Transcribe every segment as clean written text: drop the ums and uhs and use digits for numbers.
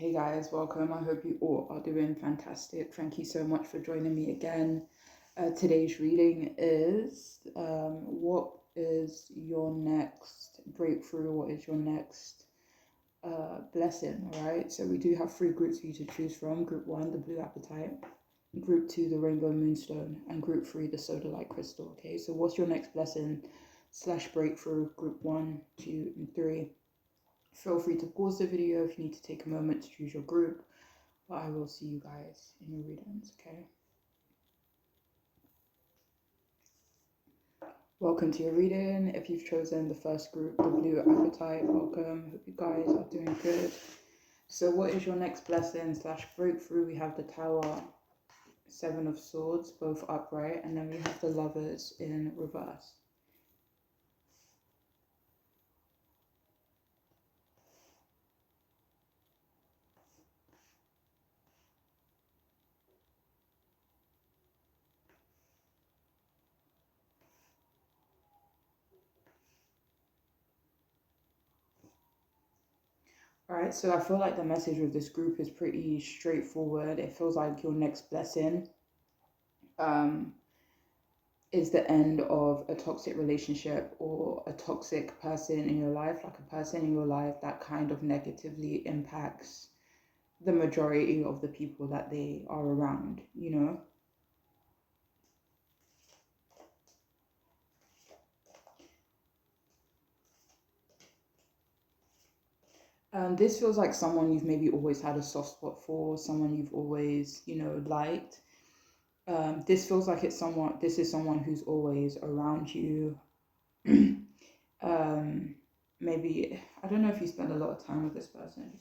Hey guys, welcome. I hope you all are doing fantastic. Thank you so much for joining me again. Today's reading is what is your next breakthrough? What is your next blessing? All right. So we do have three groups for you to choose from. Group one, the blue appetite. Group two, the rainbow moonstone, and group three, the soda light crystal. Okay. So what's your next blessing / breakthrough? Group one, two, and three. Feel free to pause the video if you need to take a moment to choose your group, but I will see you guys in your readings, okay? Welcome to your reading. If you've chosen the first group, the blue appetite, welcome. Hope you guys are doing good. So what is your next blessing / breakthrough? We have the Tower, Seven of Swords, both upright, and then we have the Lovers in reverse. All right, so I feel like the message with this group is pretty straightforward. It feels like your next blessing is the end of a toxic relationship or a toxic person in your life, like a person in your life that kind of negatively impacts the majority of the people that they are around, you know? This feels like someone you've maybe always had a soft spot for, someone you've always, liked. This feels like this is someone who's always around you. Maybe, I don't know if you spend a lot of time with this person.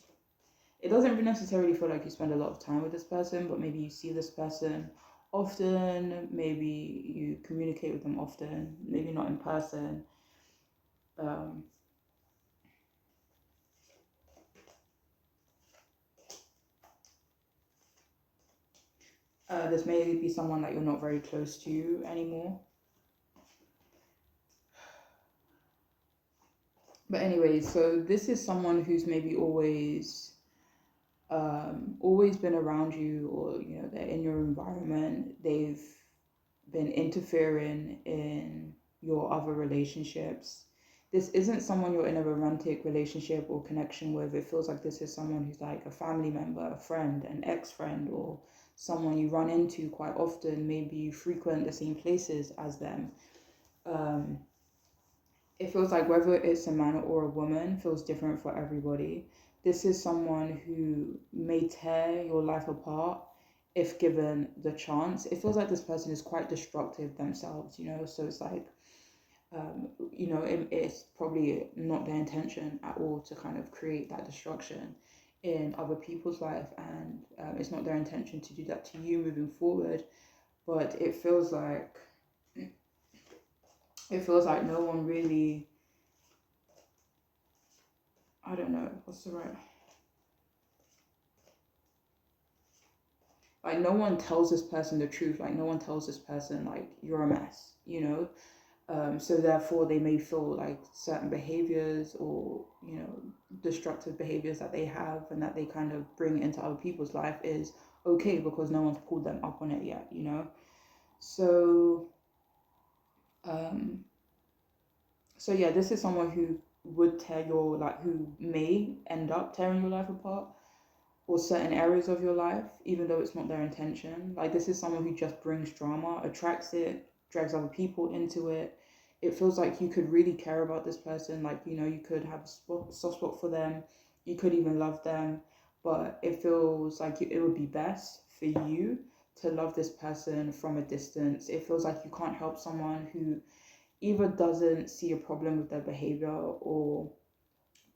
It doesn't necessarily feel like you spend a lot of time with this person, but maybe you see this person often, maybe you communicate with them often, maybe not in person. This may be someone that you're not very close to anymore. But anyways, so this is someone who's maybe always been around you, or they're in your environment. They've been interfering in your other relationships. This isn't someone you're in a romantic relationship or connection with. It feels like this is someone who's like a family member, a friend, an ex-friend, or someone you run into quite often. Maybe you frequent the same places as them. It feels like whether it's a man or a woman feels different for everybody. This is someone who may tear your life apart if given the chance. It feels like this person is quite destructive themselves, so it's like, it's probably not their intention at all to kind of create that destruction in other people's life, and it's not their intention to do that to you moving forward. But it feels like no one really, I don't know what's the right, like no one tells this person the truth. Like no one tells this person like you're a mess, so therefore they may feel like certain behaviors or destructive behaviors that they have and that they kind of bring into other people's life is okay because no one's pulled them up on it yet, so so yeah, this is someone who would who may end up tearing your life apart, or certain areas of your life, even though it's not their intention. Like this is someone who just brings drama, attracts it, drags other people into it. It feels like you could really care about this person. Like, you could have a soft spot for them. You could even love them. But it feels like it would be best for you to love this person from a distance. It feels like you can't help someone who either doesn't see a problem with their behavior or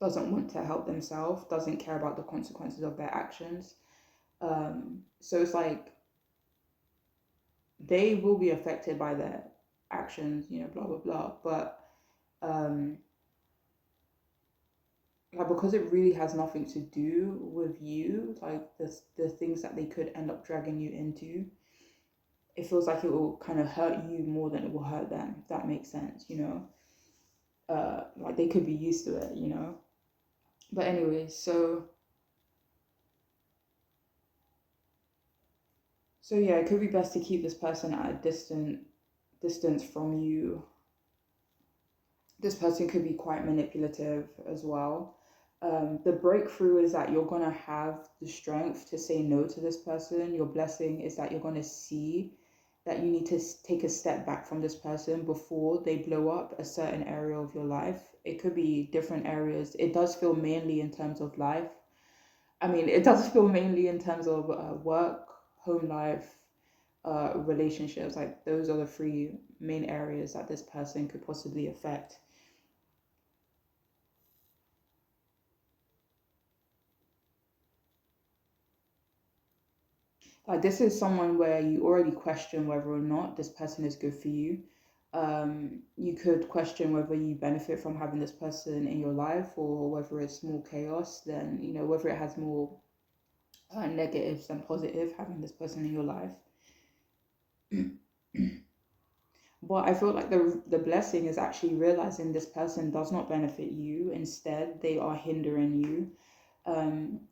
doesn't want to help themselves, doesn't care about the consequences of their actions. So it's like they will be affected by their actions, blah blah blah. But like because it really has nothing to do with you, like the things that they could end up dragging you into, it feels like it will kind of hurt you more than it will hurt them, if that makes sense, like they could be used to it, But anyways, so So yeah, it could be best to keep this person at a distance from you. This person could be quite manipulative as well. The breakthrough is that you're going to have the strength to say no to this person. Your blessing is that you're going to see that you need to take a step back from this person before they blow up a certain area of your life. It could be different areas. It does feel mainly in terms of life. I mean, it does feel mainly in terms of work, home life, relationships. Like, those are the three main areas that this person could possibly affect. Like, this is someone where you already question whether or not this person is good for you. You could question whether you benefit from having this person in your life, or whether it's more chaos than, whether it has more negatives than positive having this person in your life. But I feel like the blessing is actually realizing this person does not benefit you. Instead, they are hindering you.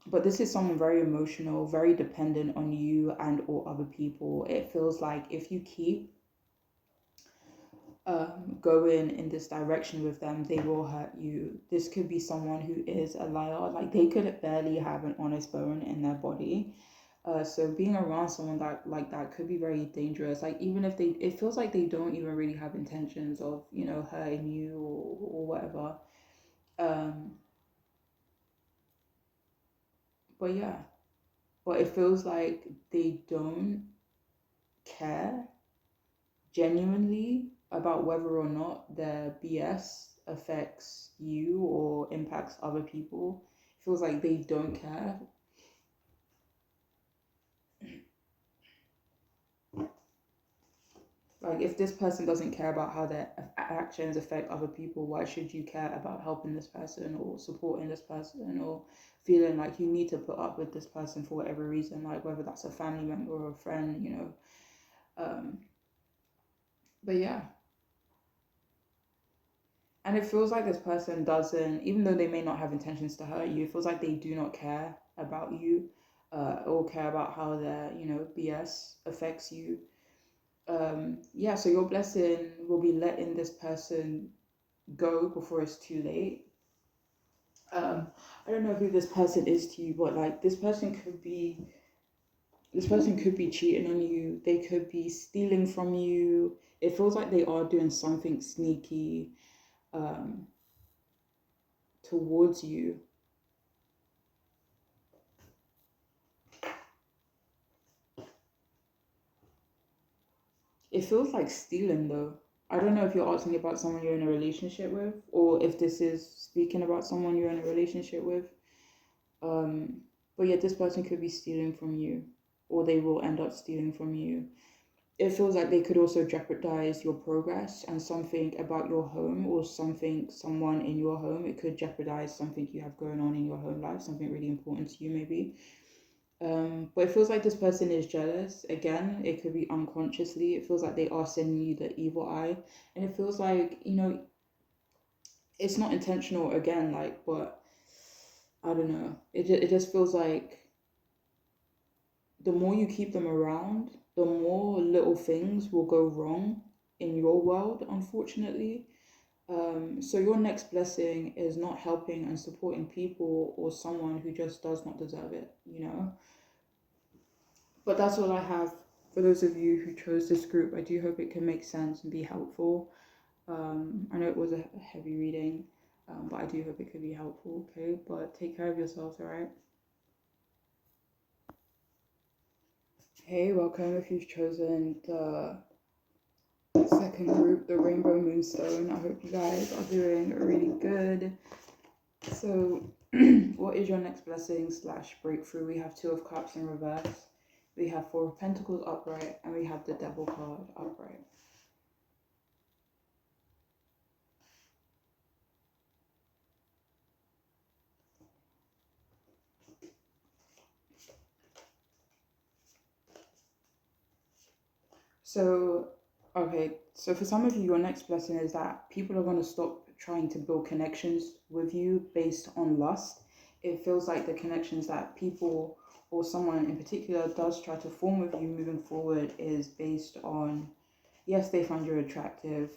But this is someone very emotional, very dependent on you and or other people. It feels like if you keep going in this direction with them, they will hurt you. This could be someone who is a liar. Like, they could barely have an honest bone in their body. So being around someone that like that could be very dangerous. Like, even if it feels like they don't even really have intentions of, hurting you or whatever. Um, but yeah, but it feels like they don't care genuinely about whether or not their BS affects you or impacts other people. It feels like they don't care. Like, if this person doesn't care about how their actions affect other people, why should you care about helping this person or supporting this person or feeling like you need to put up with this person for whatever reason, like whether that's a family member or a friend. Um, but yeah, and it feels like this person doesn't, even though they may not have intentions to hurt you, it feels like they do not care about you, or care about how their, BS affects you. Yeah, so your blessing will be letting this person go before it's too late. Um, I don't know who this person is to you, but like, this person could be cheating on you. They could be stealing from you. It feels like they are doing something sneaky um, towards you. It feels like stealing though. I don't know if you're asking about someone you're in a relationship with, or if this is speaking about someone you're in a relationship with. Um, but yeah, this person could be stealing from you, or they will end up stealing from you. It feels like they could also jeopardize your progress and something about your home, or someone in your home. It could jeopardize something you have going on in your home life, something really important to you, maybe. But it feels like this person is jealous. Again, it could be unconsciously. It feels like they are sending you the evil eye. And it feels like, it's not intentional again, like, but I don't know. It just feels like the more you keep them around, the more little things will go wrong in your world, unfortunately. So your next blessing is not helping and supporting people or someone who just does not deserve it. But that's all I have for those of you who chose this group. I do hope it can make sense and be helpful. I know it was a heavy reading, but I do hope it could be helpful, okay? But take care of yourselves, alright? Hey, welcome if you've chosen the second group, the Rainbow Moonstone. I hope you guys are doing really good. So, what is your next blessing / breakthrough? We have Two of Cups in reverse. We have Four of Pentacles upright, and we have the Devil card upright. So, okay, so for some of you, your next blessing is that people are going to stop trying to build connections with you based on lust. It feels like the connections that people or someone in particular does try to form with you moving forward is based on, yes, they find you attractive,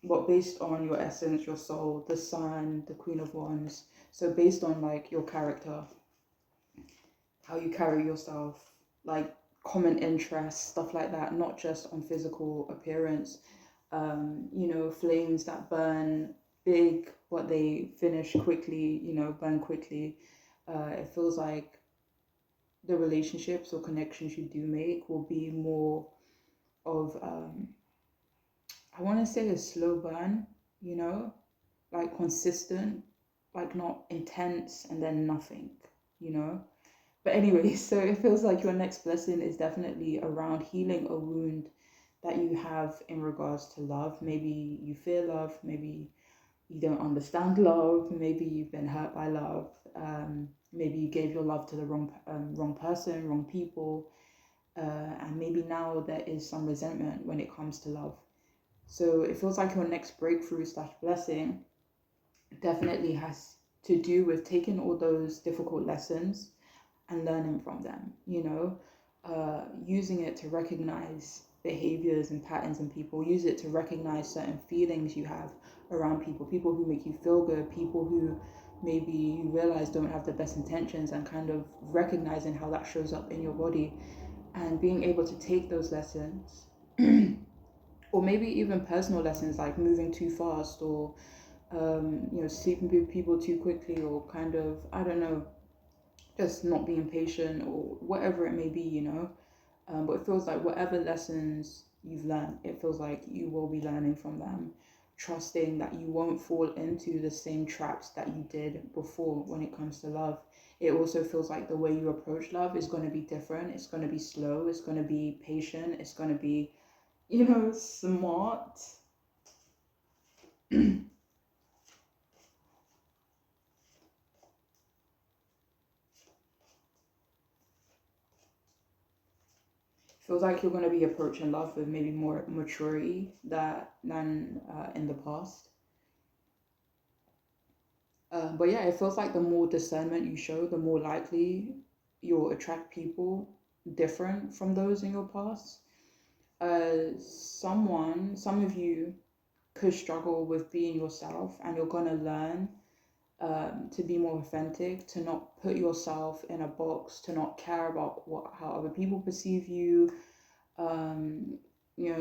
but based on your essence, your soul, the sun, the Queen of Wands. So based on like your character, how you carry yourself, like common interests, stuff like that, not just on physical appearance. Flames that burn big, but they finish quickly, burn quickly. It feels like the relationships or connections you do make will be more of, I want to say a slow burn, you know, like consistent, like not intense and then nothing, you know. But anyway, so it feels like your next blessing is definitely around healing a wound that you have in regards to love. Maybe you fear love, maybe you don't understand love, maybe you've been hurt by love, maybe you gave your love to the wrong person, wrong people, and maybe now there is some resentment when it comes to love. So it feels like your next breakthrough slash blessing definitely has to do with taking all those difficult lessons and learning from them, using it to recognize behaviors and patterns in people, use it to recognize certain feelings you have around people who make you feel good, people who maybe you realize don't have the best intentions, and kind of recognizing how that shows up in your body and being able to take those lessons or maybe even personal lessons like moving too fast or sleeping with people too quickly, or kind of, I don't know, just not being patient or whatever it may be. But it feels like whatever lessons you've learned, it feels like you will be learning from them, trusting that you won't fall into the same traps that you did before when it comes to love. It also feels like the way you approach love is going to be different. It's going to be slow. It's going to be patient. It's going to be, smart. Feels like you're going to be approaching love with maybe more maturity than in the past. But yeah, it feels like the more discernment you show, the more likely you'll attract people different from those in your past. Some of you could struggle with being yourself, and you're gonna learn to be more authentic, to not put yourself in a box, to not care about how other people perceive you.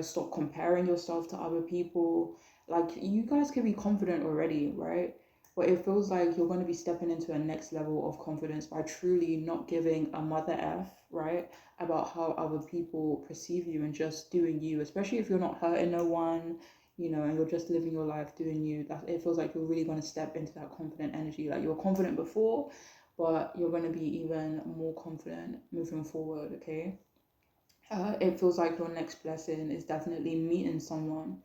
Stop comparing yourself to other people. Like, you guys can be confident already, right? But it feels like you're going to be stepping into a next level of confidence by truly not giving a mother F, right, about how other people perceive you and just doing you, especially if you're not hurting no one, and you're just living your life doing you. That it feels like you're really going to step into that confident energy. Like, you were confident before, but you're going to be even more confident moving forward, okay? It feels like your next blessing is definitely meeting someone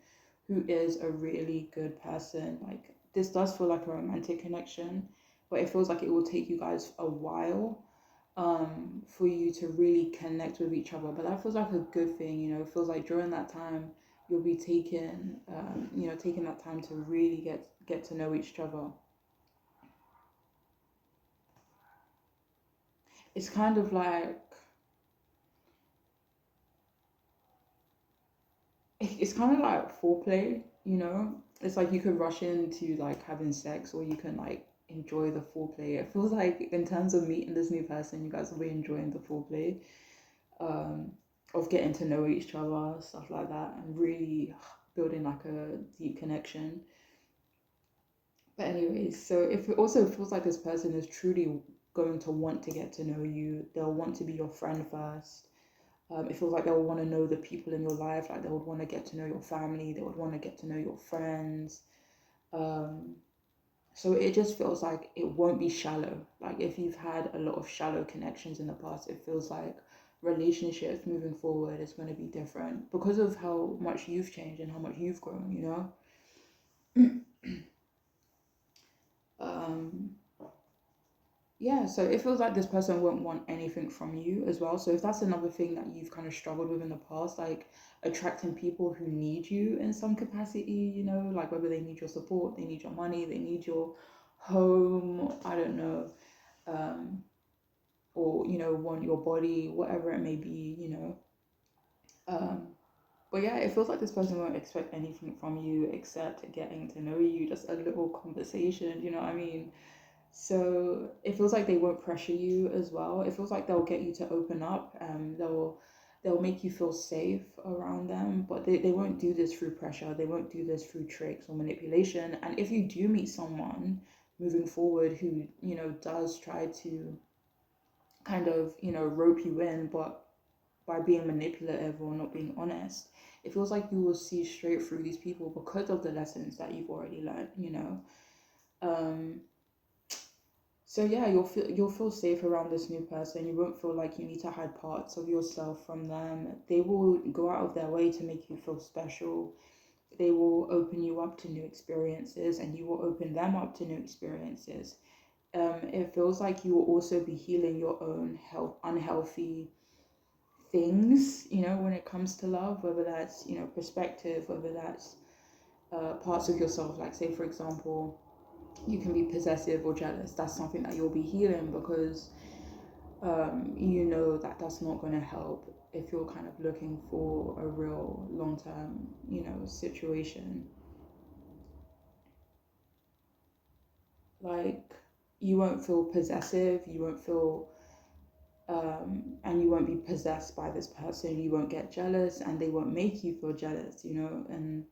who is a really good person. Like, this does feel like a romantic connection, but it feels like it will take you guys a while for you to really connect with each other. But that feels like a good thing. It feels like during that time you'll be taking that time to really get to know each other. It's kind of like, it's kind of like foreplay. It's like you could rush into like having sex, or you can like enjoy the foreplay. It feels like in terms of meeting this new person, you guys will be enjoying the foreplay, um, of getting to know each other, stuff like that, and really building like a deep connection. But anyways, so if it also feels like this person is truly going to want to get to know you, they'll want to be your friend first. It feels like they would want to know the people in your life, like they would want to get to know your family, they would want to get to know your friends. Um, so it just feels like it won't be shallow. Like, if you've had a lot of shallow connections in the past, it feels like relationships moving forward is going to be different because of how much you've changed and how much you've grown. um, Yeah, so it feels like this person won't want anything from you as well. So if that's another thing that you've kind of struggled with in the past, like attracting people who need you in some capacity, like whether they need your support, they need your money, they need your home, I don't know. Um, or, want your body, whatever it may be. Um, but yeah, it feels like this person won't expect anything from you except getting to know you, just a little conversation, you know what I mean? So it feels like they won't pressure you as well. It feels like they'll get you to open up. They'll make you feel safe around them, but they won't do this through pressure. They won't do this through tricks or manipulation. And if you do meet someone moving forward who, does try to kind of, rope you in, but by being manipulative or not being honest, it feels like you will see straight through these people because of the lessons that you've already learned. Um, so yeah, you'll feel safe around this new person. You won't feel like you need to hide parts of yourself from them. They will go out of their way to make you feel special. They will open you up to new experiences, and you will open them up to new experiences. It feels like you will also be healing your own unhealthy things, when it comes to love, whether that's, perspective, whether that's parts of yourself, like say for example, you can be possessive or jealous. That's something that you'll be healing because that that's not going to help if you're kind of looking for a real long-term, situation. Like, you won't feel possessive, you won't feel and you won't be possessed by this person. You won't get jealous, and they won't make you feel jealous, and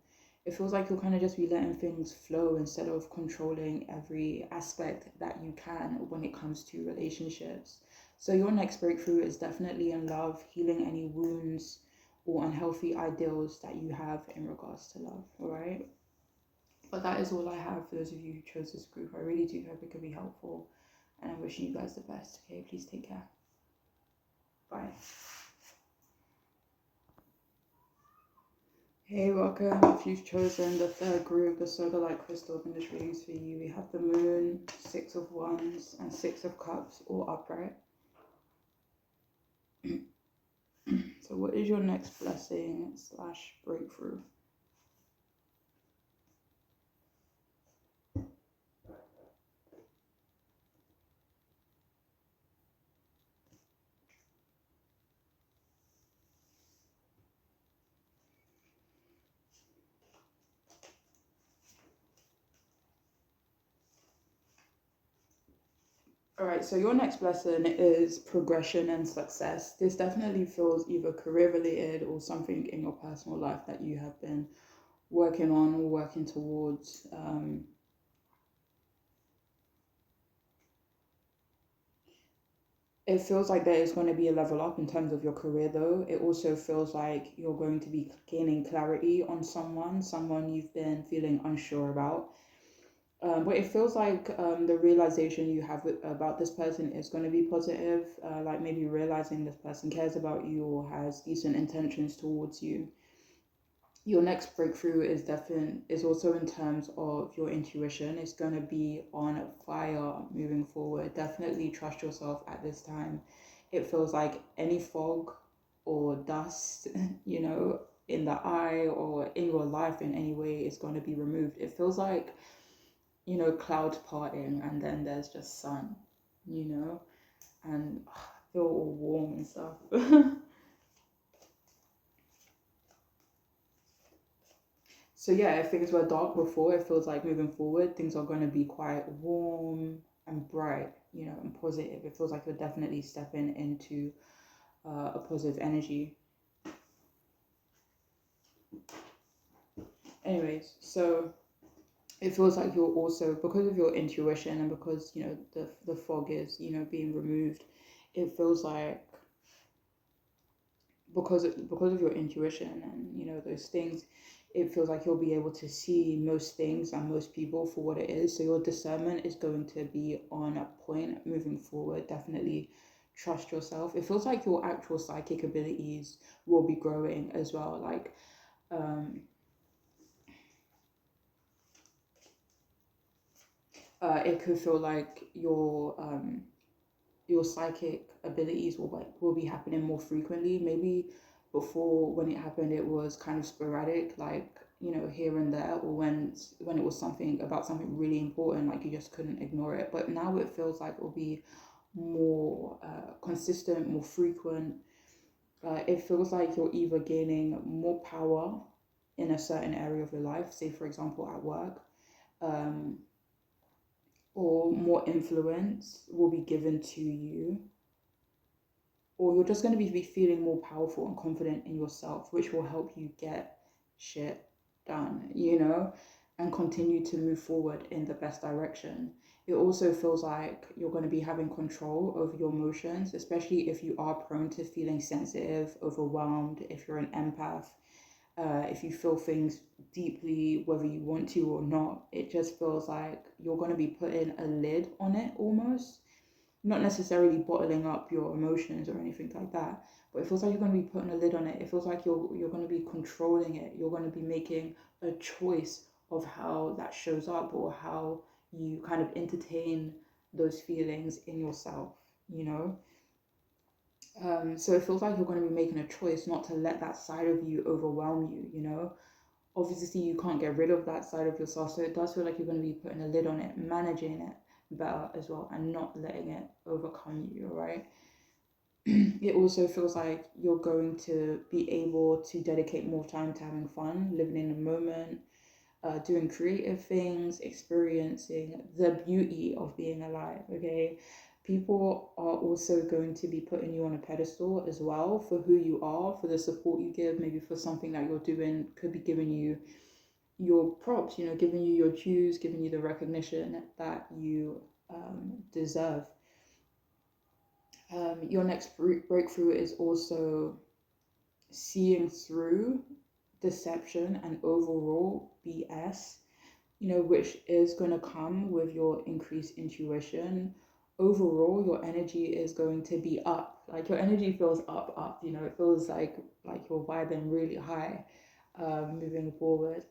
it feels like you'll kind of just be letting things flow instead of controlling every aspect that you can when it comes to relationships. So your next breakthrough is definitely in love, healing any wounds or unhealthy ideals that you have in regards to love. All right, but that is all I have for those of you who chose this group. I really do hope it could be helpful, and I'm wishing you guys the best. Okay, please take care. Bye. Hey, welcome. If you've chosen the third group, the solar light crystal in this reading is for you. We have the moon, 6 of wands, and 6 of cups, all upright. So what is your next blessing / breakthrough? All right, so your next blessing is progression and success. This definitely feels either career related or something in your personal life that you have been working on or working towards. It feels like there is going to be a level up in terms of your career, though. It also feels like you're going to be gaining clarity on someone you've been feeling unsure about. But it feels like the realization you have about this person is going to be positive, like maybe realizing this person cares about you or has decent intentions towards you. Your next breakthrough is also in terms of your intuition. It's going to be on fire moving forward. Definitely trust yourself at this time. It feels like any fog or dust, in the eye or in your life in any way is going to be removed. It feels like, cloud parting and then there's just sun, and I feel all warm and stuff. So yeah, if things were dark before, it feels like moving forward, things are going to be quite warm and bright, and positive. It feels like you're definitely stepping into a positive energy. Anyways, so it feels like you're also, because of your intuition and because, the fog is, being removed, it feels like because of your intuition and those things, it feels like you'll be able to see most things and most people for what it is. So your discernment is going to be on a point moving forward. Definitely trust yourself. It feels like your actual psychic abilities will be growing as well. Like it could feel like your psychic abilities will be happening more frequently. Maybe before, when it happened, it was kind of sporadic, like here and there, or when it was something about something really important, like you just couldn't ignore it. But now it feels like it will be more consistent, more frequent. It feels like you're either gaining more power in a certain area of your life, say for example at work, um, or more influence will be given to you, or you're just going to be feeling more powerful and confident in yourself, which will help you get shit done, and continue to move forward in the best direction. It also feels like you're going to be having control over your emotions, especially if you are prone to feeling sensitive, overwhelmed, if you're an empath, if you feel things deeply, whether you want to or not. It just feels like you're going to be putting a lid on it almost, not necessarily bottling up your emotions or anything like that, but it feels like you're going to be putting a lid on it. It feels like you're going to be controlling it. You're going to be making a choice of how that shows up, or how you kind of entertain those feelings in yourself, you know? So it feels like you're going to be making a choice not to let that side of you overwhelm you. Obviously, you can't get rid of that side of yourself, so it does feel like you're going to be putting a lid on it, managing it better as well, and not letting it overcome you, right? It also feels like you're going to be able to dedicate more time to having fun, living in the moment, doing creative things, experiencing the beauty of being alive, okay? People are also going to be putting you on a pedestal as well for who you are, for the support you give, maybe for something that you're doing, could be giving you your props, giving you your dues, giving you the recognition that you deserve. Your next breakthrough is also seeing through deception and overall BS, which is going to come with your increased intuition. Overall, your energy is going to be up. Like your energy feels up. It feels like you're vibing really high, moving forward.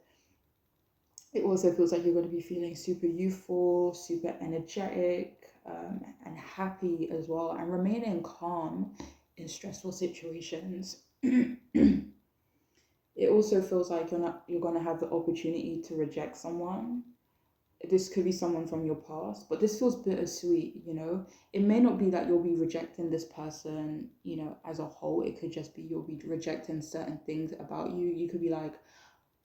It also feels like you're going to be feeling super youthful, super energetic, and happy as well, and remaining calm in stressful situations. It also feels like you're going to have the opportunity to reject someone. This could be someone from your past, but this feels bittersweet. It may not be that you'll be rejecting this person, as a whole. It could just be you'll be rejecting certain things about you. You could be like,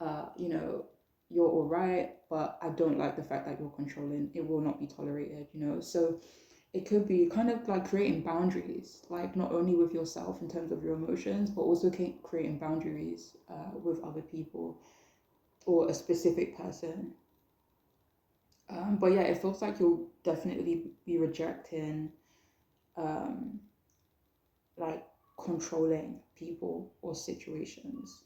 uh, you know, you're all right, but I don't like the fact that you're controlling. It will not be tolerated. So it could be kind of like creating boundaries, like not only with yourself in terms of your emotions, but also creating boundaries with other people or a specific person. But yeah, it feels like you'll definitely be rejecting um, like controlling people or situations.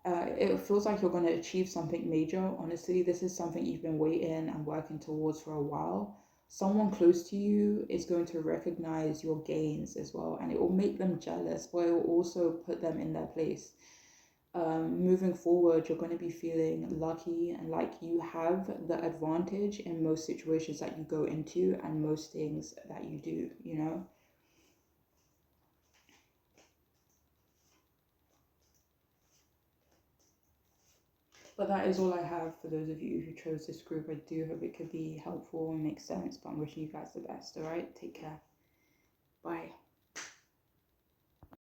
It feels like you're going to achieve something major. Honestly, this is something you've been waiting and working towards for a while. Someone close to you is going to recognize your gains as well, and it will make them jealous, but it will also put them in their place. Moving forward, you're going to be feeling lucky and like you have the advantage in most situations that you go into and most things that you do. But that is all I have for those of you who chose this group. I do hope it could be helpful and make sense, but I'm wishing you guys the best, all right? Take care. Bye.